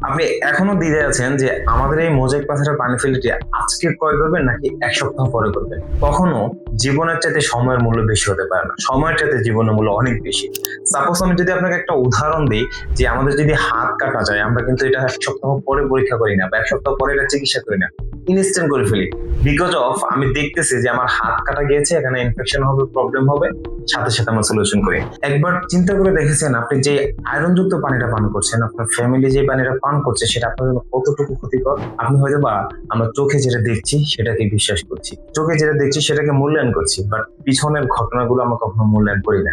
আপনি এখনো দ্বিধায় আছেন যে আমাদের এই মোজাইক পাথরের পানি ফিল্টারটি আজকে ক্রয় করবেন নাকি এক সপ্তাহ পরে করবেন। কখনো জীবনের চাইতে সময়ের মূল্য বেশি হতে পারে না, সময়ের চাইতে জীবনের মূল্য অনেক বেশি। সাপোজ আমি যদি আপনাকে একটা উদাহরণ দিই, যে আমাদের যদি হাত কাটা যায় আমরা কিন্তু এটা এক সপ্তাহ পরে পরীক্ষা করি না বা এক সপ্তাহ পরে এটা চিকিৎসা করি না, ইনস্ট্যান্ট করে ফেলি। বিকজ অফ আমি দেখতেছি যে আমার হাত কাটা গিয়েছে, এখানে ইনফেকশন হবে, প্রবলেম হবে, সাথে সাথে আমরা সলিউশন করি। একবার চিন্তা করে দেখেছেন আপনি যে আয়রনযুক্ত পানিটা পান করছেন, আপনার ফ্যামিলি যে পানিটা পান করছে সেটা আপনার জন্য কতটুকু ক্ষতিকর। আপনি হয়তো বা আমরা চোখে যেটা দেখছি সেটাকে বিশ্বাস করছি, চোখে যেটা দেখছি সেটাকে মূল্যায়ন করছি, বাট পিছনের ঘটনাগুলো আমরা কখনো মূল্যায়ন করি না।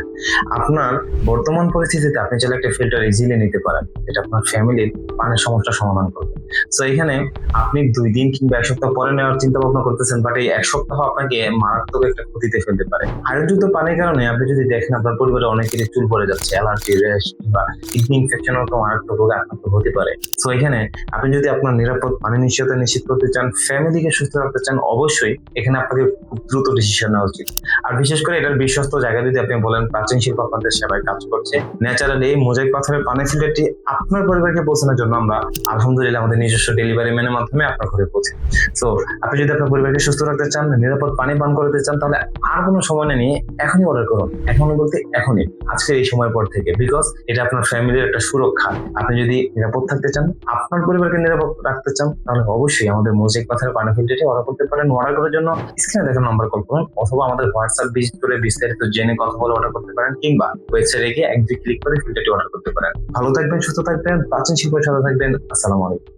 আপনার বর্তমান পরিস্থিতিতে আপনি চাইলে একটা ফিল্টার ইজিলি নিতে পারেন, এটা আপনার ফ্যামিলির পানির সমস্যার সমাধান করবে। তো এখানে আপনি 2 দিন কিংবা এক সপ্তাহ পরে নেওয়ার চিন্তা ভাবনা করতেছেন, বাট এই এক সপ্তাহ আপনাকে মারাত্মক একটা ক্ষতিতে ফেলতে পারে। আয়রনযুক্ত পানির কারণে আপনি যদি দেখেন আপনার পরিবারে অনেকেরই চুল পড়ে যাচ্ছে, অ্যালার্জি, র্যাশ কিংবা কিডনি ইনফেকশন মতো মারাত্মক রোগে আক্রান্ত হতে পারে। তো এখানে আপনি যদি আপনার নিরাপদ পানি নিশ্চয়তা নিশ্চিত করতে চান, ফ্যামিলিকে সুস্থ রাখতে চান, অবশ্যই এখানে আপনাকে খুব দ্রুত ডিসিশন নেওয়া উচিত। আর বিশেষ করে এটার বিশ্বস্ত জায়গা যদি আপনি বলেন, প্রাচীন শিল্প আপনাদের সেবায় কাজ করছে, ন্যাচারালি মোজাইক পাথরের পানি ফিল্টারটি আপনার পরিবারকে পৌঁছানোর জন্য আমরা আলহামদুলিল্লাহ আমাদের নিজস্ব ডেলিভারি ম্যানের মাধ্যমে আপনার ঘরে পৌঁছে। তো আপনি যদি আপনার পরিবারকে সুস্থ রাখতে চান, নিরাপদ পানি পান করতে চান, তাহলে আর কোনো সময় না নিয়ে এখনই অর্ডার করুন। এখনই বলতে এখনই, আজকের এই সময় পর থেকে, বিকজ এটা আপনার ফ্যামিলির একটা সুরক্ষা। আপনি যদি নিরাপদ থাকতে চান, আপনার পরিবারকে নিরাপদ রাখতে চান, তাহলে অবশ্যই আমাদের মোজাইক পাথরের পানি ফিল্টারটি অর্ডার করতে পারেন। অর্ডার করার জন্য স্ক্রিনে দেখা নাম্বার কল করুন, অথবা আমাদের হোয়াটসঅ্যাপ ভিজিট করে বিস্তারিত জেনে কথা বলে অর্ডার করতে পারেন, কিংবা ওয়েবসাইটে গিয়ে 1-2 ক্লিক করে ফিল্টারটি অর্ডার করতে পারেন। ভালো থাকবেন, সুস্থ থাকবেন, প্রাচীন শিল্পের সাথে থাকবেন। আসসালামু আলাইকুম।